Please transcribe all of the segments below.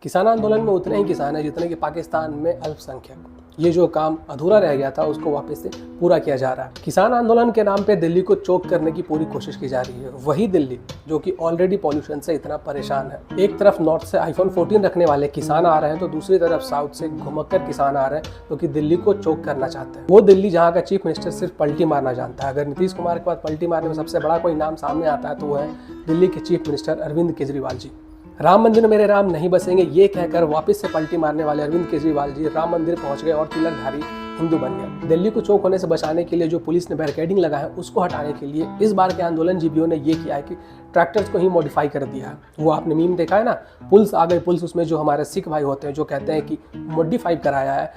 किसान आंदोलन में उतने ही किसान हैं जितने कि पाकिस्तान में अल्पसंख्यक। ये जो काम अधूरा रह गया था उसको वापस से पूरा किया जा रहा है। किसान आंदोलन के नाम पे दिल्ली को चोक करने की पूरी कोशिश की जा रही है। वही दिल्ली जो कि ऑलरेडी पॉल्यूशन से इतना परेशान है। एक तरफ नॉर्थ से आईफोन 14 रखने वाले किसान आ रहे हैं तो दूसरी तरफ साउथ से घुमक्कर किसान आ रहे हैं जो कि दिल्ली को चोक करना चाहते हैं। वो दिल्ली जहाँ का चीफ मिनिस्टर सिर्फ पलटी मारना जानता है। अगर नीतीश कुमार के बाद पलटी मारने में सबसे बड़ा कोई नाम सामने आता है तो वो है दिल्ली के चीफ मिनिस्टर अरविंद केजरीवाल जी। राम मंदिर में मेरे राम नहीं बसेंगे ये कहकर वापस से पलटी मारने वाले अरविंद केजरीवाल जी राम मंदिर पहुंच गए और तिलकधारी हिंदू बन गए। दिल्ली को चोक होने से बचाने के लिए जो पुलिस ने बैरिकेडिंग लगा है उसको हटाने के लिए इस बार के आंदोलन जीवियों ने ये किया है कि ट्रैक्टर्स को ही मॉडिफाई कर दिया है। वो आपने मीम देखा है ना, पुल्स आ गए पुल्स, उसमें जो हमारे सिख भाई होते हैं जो कहते हैं कि मॉडिफाई कराया है।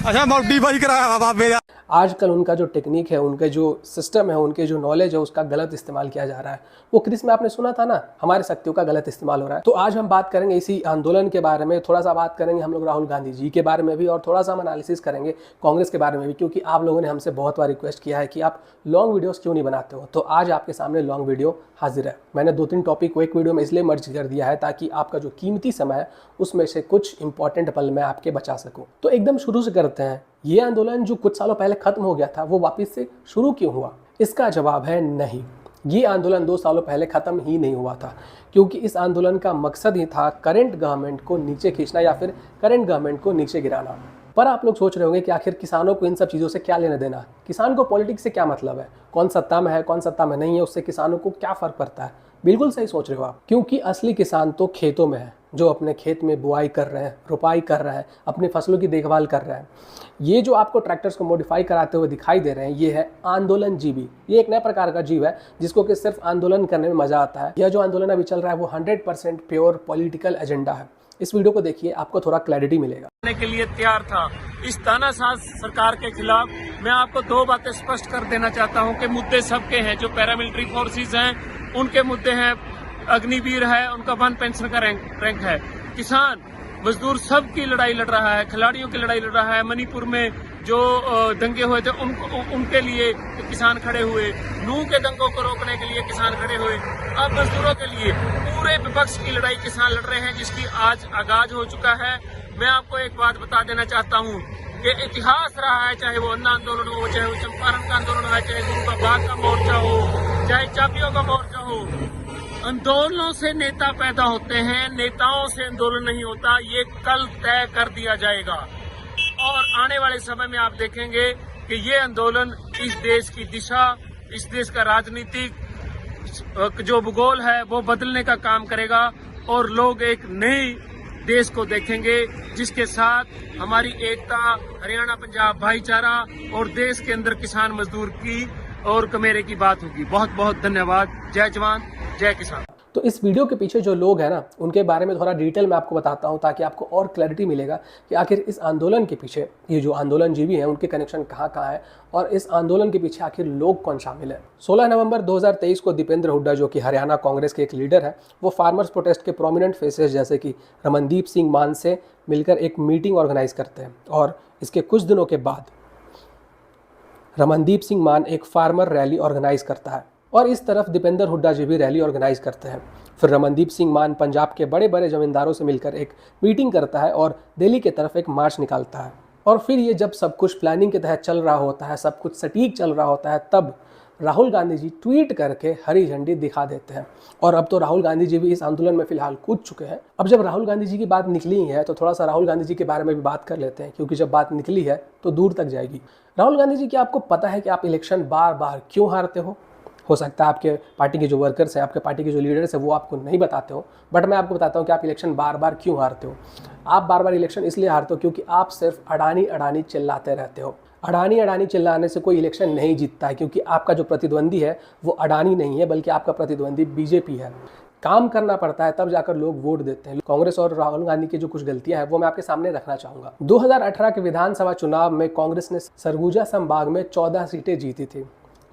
अच्छा मॉडिफाई कराया बाबा। आजकल उनका जो टेक्निक है, उनके जो सिस्टम है, उनके जो नॉलेज है उसका गलत इस्तेमाल किया जा रहा है। वो क्रिस में आपने सुना था ना, हमारे शक्तियों का गलत इस्तेमाल हो रहा है। तो आज हम बात करेंगे इसी आंदोलन के बारे में, थोड़ा सा बात करेंगे हम लोग राहुल गांधी जी के बारे में भी और थोड़ा सा हम एनालिसिस करेंगे कांग्रेस के बारे में भी, क्योंकि आप लोगों ने हमसे बहुत बार रिक्वेस्ट किया है कि आप लॉन्ग वीडियोस क्यों नहीं बनाते हो। तो आज आपके सामने लॉन्ग वीडियो हाजिर है। मैंने 2-3 टॉपिक को एक वीडियो में इसलिए मर्ज कर दिया है ताकि आपका जो कीमती समय है उसमें से कुछ इंपॉर्टेंट पल मैं आपके बचा सकूं। तो एकदम शुरू से करते हैं। ये आंदोलन जो कुछ सालों पहले खत्म हो गया था वो वापस से शुरू क्यों हुआ? इसका जवाब है नहीं। ये आंदोलन 2 सालों पहले खत्म ही नहीं हुआ था, क्योंकि इस आंदोलन का मकसद ही था करंट गवर्नमेंट को नीचे खींचना या फिर करंट गवर्नमेंट को नीचे गिराना। पर आप लोग सोच रहे होंगे कि आखिर किसानों को इन सब चीज़ों से क्या लेना देना, किसान को पॉलिटिक्स से क्या मतलब है, कौन सत्ता में है कौन सत्ता में नहीं है, उससे किसानों को क्या फ़र्क पड़ता है। बिल्कुल सही सोच रहे हो आप, क्योंकि असली किसान तो खेतों में है, जो अपने खेत में बुआई कर रहे हैं, रुपाई कर रहे हैं, अपनी फसलों की देखभाल कर रहे हैं। ये जो आपको ट्रैक्टर्स को मॉडिफाई कराते हुए दिखाई दे रहे हैं ये है आंदोलन जीवी। ये एक नया प्रकार का जीव है जिसको कि सिर्फ आंदोलन करने में मजा आता है। यह जो आंदोलन अभी चल रहा है वो 100% प्योर पॉलिटिकल एजेंडा है। इस वीडियो को देखिए, आपको थोड़ा क्लैरिटी मिलेगा। के लिए तैयार था इस तानाशाह सरकार के खिलाफ। मैं आपको 2 बातें स्पष्ट कर देना चाहता हूं कि मुद्दे सबके हैं। जो पैरामिलिट्री फोर्सेस हैं उनके मुद्दे हैं, अग्निवीर है, उनका 1 पेंशन का रैंक है, किसान मजदूर सबकी लड़ाई लड़ रहा है, खिलाड़ियों की लड़ाई लड़ रहा है। मणिपुर में जो दंगे हुए थे उनके लिए किसान खड़े हुए, नूह के दंगों को रोकने के लिए किसान खड़े हुए। अब मजदूरों के लिए पूरे विपक्ष की लड़ाई किसान लड़ रहे हैं, जिसकी आज आगाज हो चुका है। मैं आपको एक बात बता देना चाहता हूँ कि इतिहास रहा है, चाहे वो अन्ना आंदोलन हो, चाहे वो चंपारण का आंदोलन हो, चाहे गुरु का बाग का मोर्चा हो, चाहे चापियों का मोर्चा हो। आंदोलनों से नेता पैदा होते हैं, नेताओं से आंदोलन नहीं होता। ये कल तय कर दिया जाएगा और आने वाले समय में आप देखेंगे कि ये आंदोलन इस देश की दिशा, इस देश का राजनीतिक जो भूगोल है वो बदलने का काम करेगा और लोग एक नई देश को देखेंगे जिसके साथ हमारी एकता, हरियाणा पंजाब भाईचारा और देश के अंदर किसान मजदूर की और कमेरे की बात होगी। बहुत बहुत धन्यवाद। जय जवान जय किसान। तो इस वीडियो के पीछे जो लोग हैं ना उनके बारे में थोड़ा डिटेल में आपको बताता हूं ताकि आपको और क्लैरिटी मिलेगा कि आखिर इस आंदोलन के पीछे ये जो आंदोलन जीवी हैं उनके कनेक्शन कहाँ है और इस आंदोलन के पीछे आखिर लोग कौन शामिल है। 16 नवंबर 2023 को दीपेंद्र हुड्डा जो कि हरियाणा कांग्रेस के एक लीडर है, वो फार्मर्स प्रोटेस्ट के प्रोमिनेंट फेसेस जैसे कि रमनदीप सिंह मान से मिलकर एक मीटिंग ऑर्गेनाइज करते हैं और इसके कुछ दिनों के बाद रमनदीप सिंह मान एक फार्मर रैली ऑर्गेनाइज करता है और इस तरफ दीपेंद्र हुड्डा जी भी रैली ऑर्गेनाइज करते हैं। फिर रमनदीप सिंह मान पंजाब के बड़े बड़े जमींदारों से मिलकर एक मीटिंग करता है और दिल्ली की तरफ एक मार्च निकालता है। और फिर ये जब सब कुछ प्लानिंग के तहत चल रहा होता है, सब कुछ सटीक चल रहा होता है, तब राहुल गांधी जी ट्वीट करके हरी झंडी दिखा देते हैं। और अब तो राहुल गांधी जी भी इस आंदोलन में फिलहाल कूद चुके हैं। अब जब राहुल गांधी जी की बात निकली है तो थोड़ा सा राहुल गांधी जी के बारे में भी बात कर लेते हैं, क्योंकि जब बात निकली है तो दूर तक जाएगी। राहुल गांधी जी, क्या आपको पता है कि आप इलेक्शन बार बार क्यों हारते हो सकता है आपके पार्टी के जो वर्कर्स हैं, आपके पार्टी के जो लीडर्स हैं वो आपको नहीं बताते हो, बट मैं आपको बताता हूँ कि आप इलेक्शन बार बार क्यों हारते हो। आप बार बार इलेक्शन इसलिए हारते हो क्योंकि आप सिर्फ अडानी अडानी चिल्लाते रहते हो। अडानी अडानी चिल्लाने से कोई इलेक्शन नहीं जीतता है, क्योंकि आपका जो प्रतिद्वंदी है वो अडानी नहीं है बल्कि आपका प्रतिद्वंदी बीजेपी है। काम करना पड़ता है तब जाकर लोग वोट देते हैं। कांग्रेस और राहुल गांधी की जो कुछ गलतियां हैं वो मैं आपके सामने रखना चाहूँगा। 2018 के विधानसभा चुनाव में कांग्रेस ने सरगुजा संभाग में 14 सीटें जीती थी,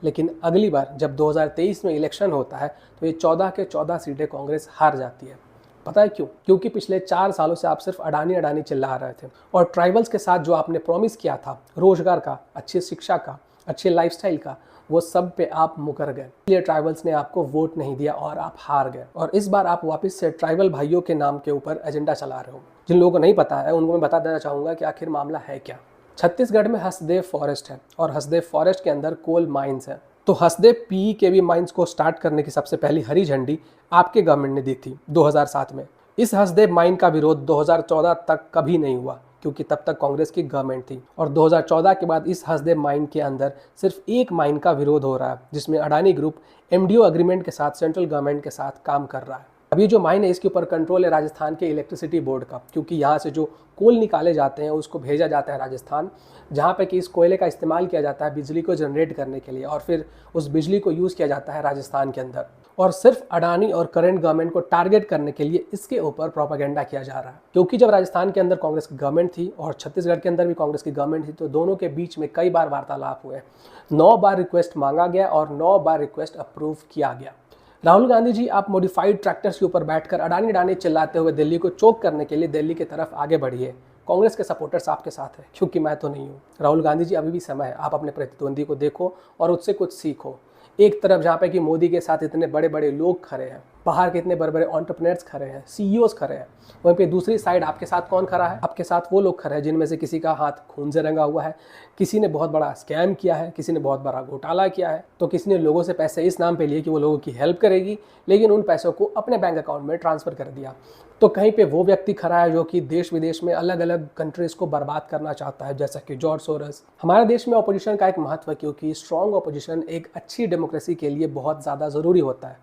लेकिन अगली बार जब 2023 में इलेक्शन होता है तो ये 14 के 14 सीटें कांग्रेस हार जाती है। पता है क्यों? क्योंकि पिछले 4 सालों से आप सिर्फ अडानी अडानी चिल्ला रहे थे और ट्राइबल्स के साथ जो आपने प्रॉमिस किया था रोजगार का, अच्छी शिक्षा का, अच्छे लाइफस्टाइल का, वो सब पे आप मुकर गए। इसलिए ट्राइबल्स ने आपको वोट नहीं दिया और आप हार गए। और इस बार आप वापस से ट्राइबल भाइयों के नाम के ऊपर एजेंडा चला रहे हो। जिन लोगों को नहीं पता है उनको मैं बता देना चाहूँगा कि आखिर मामला है क्या। छत्तीसगढ़ में हसदेव फॉरेस्ट है और हसदेव फॉरेस्ट के अंदर कोल माइंस है। तो हसदेव PEKB माइंस को स्टार्ट करने की सबसे पहली हरी झंडी आपके गवर्नमेंट ने दी थी 2007 में। इस हसदेव माइन का विरोध 2014 तक कभी नहीं हुआ क्योंकि तब तक कांग्रेस की गवर्नमेंट थी। और 2014 के बाद इस हसदेव माइन के अंदर सिर्फ एक माइन का विरोध हो रहा है जिसमें अडानी ग्रुप MDO एग्रीमेंट के साथ सेंट्रल गवर्नमेंट के साथ काम कर रहा है। अभी जो माइन है इसके ऊपर कंट्रोल है राजस्थान के इलेक्ट्रिसिटी बोर्ड का, क्योंकि यहाँ से जो कोल निकाले जाते हैं उसको भेजा जाता है राजस्थान, जहाँ पे कि इस कोयले का इस्तेमाल किया जाता है बिजली को जनरेट करने के लिए और फिर उस बिजली को यूज़ किया जाता है राजस्थान के अंदर। और सिर्फ अडानी और करंट गवर्नमेंट को टारगेट करने के लिए इसके ऊपर प्रोपेगेंडा किया जा रहा है। क्योंकि जब राजस्थान के अंदर कांग्रेस की गवर्नमेंट थी और छत्तीसगढ़ के अंदर भी कांग्रेस की गवर्नमेंट थी, तो दोनों के बीच में कई बार वार्तालाप हुए। 9 बार रिक्वेस्ट मांगा गया और 9 बार रिक्वेस्ट अप्रूव किया गया। राहुल गांधी जी, आप मॉडिफाइड ट्रैक्टर्स के ऊपर बैठकर अडानी अडानी चिल्लाते हुए दिल्ली को चोक करने के लिए दिल्ली की तरफ आगे बढ़िए। कांग्रेस के सपोर्टर्स आपके साथ हैं, क्योंकि मैं तो नहीं हूँ। राहुल गांधी जी, अभी भी समय है, आप अपने प्रतिद्वंदी को देखो और उससे कुछ सीखो। एक तरफ जहाँ पे कि मोदी के साथ इतने बड़े बड़े लोग खड़े हैं, बाहर के इतने बड़े बड़े एंटरप्रेन्योर्स खड़े हैं, CEOs खड़े हैं, वहीं पे दूसरी साइड आपके साथ कौन खड़ा है? आपके साथ वो लोग खड़े हैं जिनमें से किसी का हाथ खून से रंगा हुआ है, किसी ने बहुत बड़ा स्कैम किया है, किसी ने बहुत बड़ा घोटाला किया है, तो किसी ने लोगों से पैसे इस नाम पे लिए कि वो लोगों की हेल्प करेगी, लेकिन उन पैसों को अपने बैंक अकाउंट में ट्रांसफ़र कर दिया। तो कहीं पे वो व्यक्ति खड़ा है जो कि देश विदेश में अलग अलग कंट्रीज़ को बर्बाद करना चाहता है, जैसा कि जॉर्ज सोरस। हमारे देश में ऑपोजिशन का एक महत्व है, क्योंकि स्ट्रॉन्ग ऑपोजिशन एक अच्छी डेमोक्रेसी के लिए बहुत ज़्यादा ज़रूरी होता है।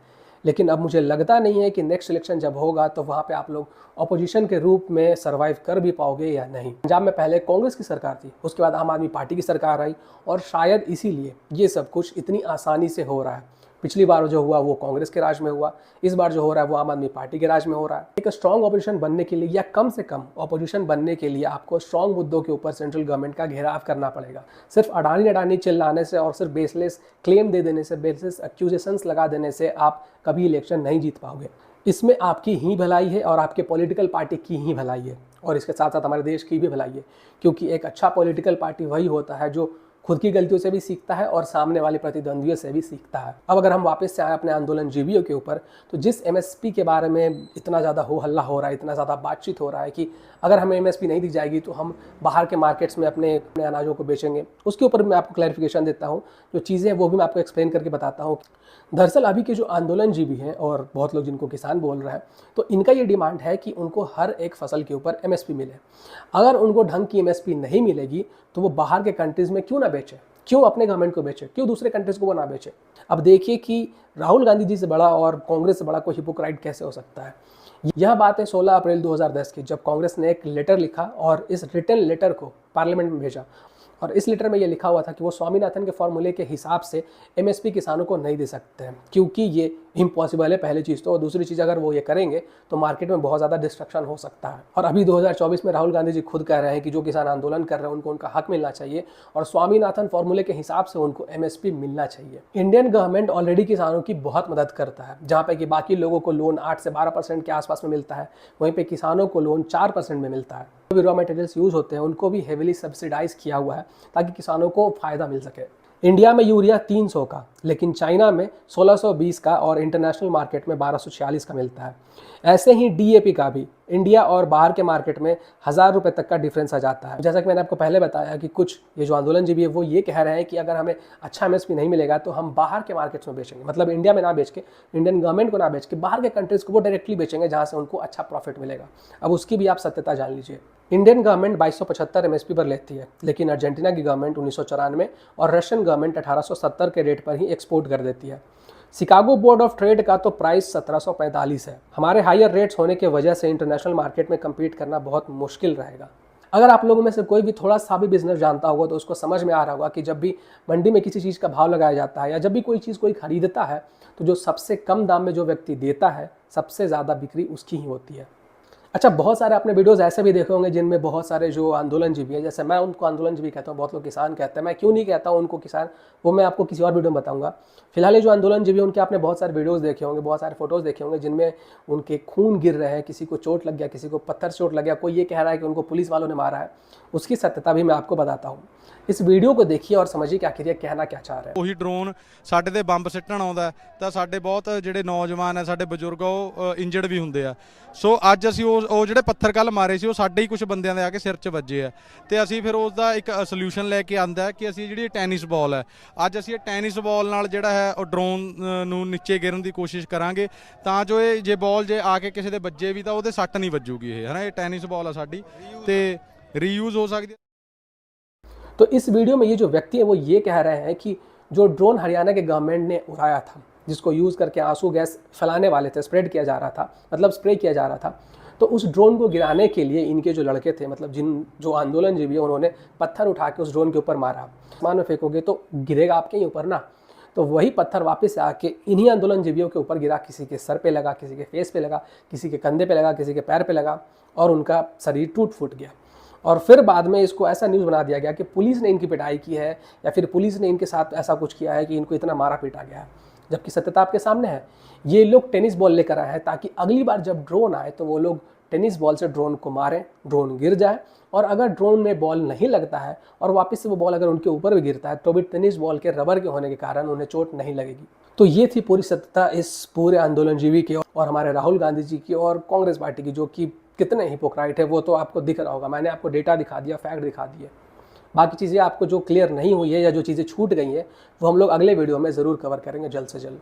लेकिन अब मुझे लगता नहीं है कि नेक्स्ट इलेक्शन जब होगा तो वहाँ पे आप लोग ऑपोजिशन के रूप में सर्वाइव कर भी पाओगे या नहीं। पंजाब में पहले कांग्रेस की सरकार थी, उसके बाद आम आदमी पार्टी की सरकार आई और शायद इसीलिए ये सब कुछ इतनी आसानी से हो रहा है। पिछली बार जो हुआ वो कांग्रेस के राज में हुआ, इस बार जो हो रहा है वो आम आदमी पार्टी के राज में हो रहा है। एक स्ट्रॉन्ग ऑपोजिशन बनने के लिए या कम से कम ऑपोजिशन बनने के लिए आपको स्ट्रॉन्ग मुद्दों के ऊपर सेंट्रल गवर्नमेंट का घेराव करना पड़ेगा। सिर्फ अडानी अडानी चिल्लाने से और सिर्फ बेसलेस क्लेम दे देने से, बेसलेस एक्यूजेशंस लगा देने से आप कभी इलेक्शन नहीं जीत पाओगे। इसमें आपकी ही भलाई है और आपके पॉलिटिकल पार्टी की ही भलाई है और इसके साथ साथ हमारे देश की भी भलाई है, क्योंकि एक अच्छा पॉलिटिकल पार्टी वही होता है जो खुद की गलतियों से भी सीखता है और सामने वाले प्रतिद्वंदियों से भी सीखता है। अब अगर हम वापस से आए अपने आंदोलन जीवियों के ऊपर, तो जिस MSP के बारे में इतना ज़्यादा हो हल्ला हो रहा है, इतना ज़्यादा बातचीत हो रहा है कि अगर हमें MSP नहीं दी जाएगी तो हम बाहर के मार्केट्स में अपने अनाजों को बेचेंगे, उसके ऊपर मैं आपको क्लैरिफिकेशन देता हूँ। जो चीज़ें हैं वो भी मैं आपको एक्सप्लेन करके बताता हूँ। दरअसल अभी के जो आंदोलन जीवी हैं और बहुत लोग जिनको किसान बोल रहे हैं, तो इनका ये डिमांड है कि उनको हर एक फसल के ऊपर MSP मिले। अगर उनको ढंग की MSP नहीं मिलेगी तो वो बाहर के कंट्रीज़ में क्यों ना बेचें, क्यों अपने गवर्नमेंट को बेचे, क्यों दूसरे कंट्रीज को वो ना बेचे। अब देखिए कि राहुल गांधी जी से बड़ा और कांग्रेस से बड़ा कोई हिपोक्राइट कैसे हो सकता है। यह बात है 16 अप्रैल 2010 की, जब कांग्रेस ने एक लेटर लिखा और इस रिटन लेटर को पार्लियामेंट में भेजा और इस लेटर में ये लिखा हुआ था कि वो स्वामीनाथन के फॉर्मूले के हिसाब से MSP किसानों को नहीं दे सकते हैं, क्योंकि ये इम्पॉसिबल है पहली चीज़ तो, और दूसरी चीज़ अगर वो ये करेंगे तो मार्केट में बहुत ज़्यादा डिस्ट्रक्शन हो सकता है। और अभी 2024 में राहुल गांधी जी खुद कह रहे हैं कि जो किसान आंदोलन कर रहे हैं उनको उनका हक मिलना चाहिए और स्वामीनाथन फॉर्मूले के हिसाब से उनको MSP मिलना चाहिए। इंडियन गवर्नमेंट ऑलरेडी किसानों की बहुत मदद करता है, जहाँ पे कि बाकी लोगों को लोन 8 से 12% के आसपास में मिलता है, वहीं पे किसानों को लोन 4% में मिलता है। जो भी रॉ मटेरियल्स यूज़ होते हैं उनको भी हेविली सब्सिडाइज किया हुआ है ताकि किसानों को फ़ायदा मिल सके। इंडिया में यूरिया 300 का, लेकिन चाइना में 1620 का और इंटरनेशनल मार्केट में 1246 का मिलता है। ऐसे ही DAP का भी इंडिया और बाहर के मार्केट में 1000 रुपये तक का डिफरेंस आ जाता है। जैसा कि मैंने आपको पहले बताया कि कुछ ये जो आंदोलन जीवी है वो ये कह रहे हैं कि अगर हमें अच्छा MSP नहीं मिलेगा तो हम बाहर के मार्केट्स में बेचेंगे, मतलब इंडिया में ना बेच के, इंडियन गवर्नमेंट को ना बेच के बाहर के कंट्रीज़ को वो डायरेक्टली बेचेंगे जहाँ से उनको अच्छा प्रॉफिट मिलेगा। अब उसकी भी आप सत्यता जान लीजिए। इंडियन गवर्नमेंट 2275 MSP पर लेती है, लेकिन अर्जेंटीना की गवर्नमेंट 1994 और रशियन गवर्नमेंट 1870 के रेट पर ही एक्सपोर्ट कर देती है। शिकागो बोर्ड ऑफ ट्रेड का तो प्राइस 1745 है। हमारे हायर रेट्स होने की वजह से इंटरनेशनल मार्केट में कम्पीट करना बहुत मुश्किल रहेगा। अगर आप लोगों में से कोई भी थोड़ा सा भी बिजनेस जानता होगा तो उसको समझ में आ रहा होगा कि जब भी मंडी में किसी चीज़ का भाव लगाया जाता है या जब भी कोई चीज़ कोई खरीदता है तो जो सबसे कम दाम में जो व्यक्ति देता है सबसे ज़्यादा बिक्री उसकी ही होती है। अच्छा, बहुत सारे आपने वीडियोस ऐसे भी देखे होंगे जिनमें बहुत सारे जो आंदोलनजीवी हैं, जैसे मैं उनको आंदोलनजीवी कहता हूँ, बहुत लोग किसान कहते हैं, मैं क्यों नहीं कहता हूँ उनको किसान, वो मैं आपको किसी और वीडियो में बताऊंगा। फिलहाल ये जो आंदोलनजीवी उनके आपने बहुत सारे वीडियोस देखे होंगे, बहुत सारे फोटोज़ देखे होंगे जिनमें उनके खून गिर रहे हैं, किसी को चोट लग गया, किसी को पत्थर चोट लग गया, कोई ये कह रहा है कि उनको पुलिस वालों ने मारा है। उसकी सत्यता भी मैं आपको बताता हूँ। इस वीडियो को देखिए और समझिए कि आखिर ये कहना क्या चाह रहे हैं। ਉਹੀ ਡਰੋਨ ਸਾਡੇ ਤੇ ਬੰਬ ਸਿੱਟਣ ਆਉਂਦਾ ਤਾਂ ਸਾਡੇ ਬਹੁਤ ਜਿਹੜੇ ਨੌਜਵਾਨ ਹੈ ਸਾਡੇ ਬਜ਼ੁਰਗ ਉਹ ਇੰਜਰਡ ਵੀ ਹੁੰਦੇ ਆ। ਸੋ ਅੱਜ ਅਸੀਂ ਉਹ ਜਿਹੜੇ ਪੱਥਰ ਕੱਲ ਮਾਰੇ ਸੀ ਉਹ ਸਾਡੇ ਹੀ ਕੁਝ ਬੰਦਿਆਂ ਦੇ ਆ ਕੇ ਸਿਰ 'ਚ ਵੱਜੇ ਆ ਤੇ ਅਸੀਂ ਫਿਰ ਉਸ ਦਾ ਇੱਕ ਸੋਲੂਸ਼ਨ ਲੈ ਕੇ ਆਂਦਾ ਕਿ ਅਸੀਂ ਜਿਹੜੀ ਟੈਨਿਸ ਬਾਲ ਹੈ ਅੱਜ ਅਸੀਂ ਇਹ ਟੈਨਿਸ ਬਾਲ ਨਾਲ ਜਿਹੜਾ ਹੈ ਉਹ ਡਰੋਨ ਨੂੰ ਨੀਚੇ ਗਿਰਨ ਦੀ ਕੋਸ਼ਿਸ਼ ਕਰਾਂਗੇ ਤਾਂ ਜੋ ਇਹ ਜੇ ਬਾਲ ਜੇ ਆ ਕੇ ਕਿਸੇ ਦੇ ਵੱਜੇ ਵੀ ਤਾਂ ਉਹਦੇ ਸੱਟ ਨਹੀਂ ਵੱਜੂਗੀ ਇਹ ਹੈ ਨਾ। ਇਹ ਟੈਨਿਸ ਬਾਲ ਆ ਸਾਡੀ ਤੇ रीयूज हो सकती है। तो इस वीडियो में ये जो व्यक्ति है वो ये कह रहे हैं कि जो ड्रोन हरियाणा के गवर्नमेंट ने उड़ाया था, जिसको यूज़ करके आंसू गैस फैलाने वाले थे, स्प्रेड किया जा रहा था, मतलब स्प्रे किया जा रहा था, तो उस ड्रोन को गिराने के लिए इनके जो लड़के थे, मतलब जो आंदोलन जीवी है, उन्होंने पत्थर उठा के उस ड्रोन के ऊपर मारा। आसमान में फेंकोगे तो गिरेगा आपके ही ऊपर ना, तो वही पत्थर वापस आके इन्हीं आंदोलन जीवियों के ऊपर गिरा, किसी के सर पे लगा, किसी के फेस पे लगा, किसी के कंधे पे लगा, किसी के पैर पे लगा और उनका शरीर टूट फूट गया। और फिर बाद में इसको ऐसा न्यूज़ बना दिया गया कि पुलिस ने इनकी पिटाई की है या फिर पुलिस ने इनके साथ ऐसा कुछ किया है कि इनको इतना मारा पीटा गया है, जबकि सत्यता आपके सामने है। ये लोग टेनिस बॉल लेकर आए हैं ताकि अगली बार जब ड्रोन आए तो वो लोग टेनिस बॉल से ड्रोन को मारें, ड्रोन गिर जाए, और अगर ड्रोन में बॉल नहीं लगता है और वापस से वो बॉल अगर उनके ऊपर भी गिरता है तो भी टेनिस बॉल के रबर के होने के कारण उन्हें चोट नहीं लगेगी। तो ये थी पूरी सत्यता इस पूरे आंदोलन जीवी की और हमारे राहुल गांधी जी की और कांग्रेस पार्टी की, जो कि कितने हिपोक्राइट है वो तो आपको दिख रहा होगा। मैंने आपको डेटा दिखा दिया, फैक्ट दिखा दिए। बाकी चीज़ें आपको जो क्लियर नहीं हुई है या जो चीज़ें छूट गई हैं वो हम लोग अगले वीडियो में ज़रूर कवर करेंगे जल्द से जल्द।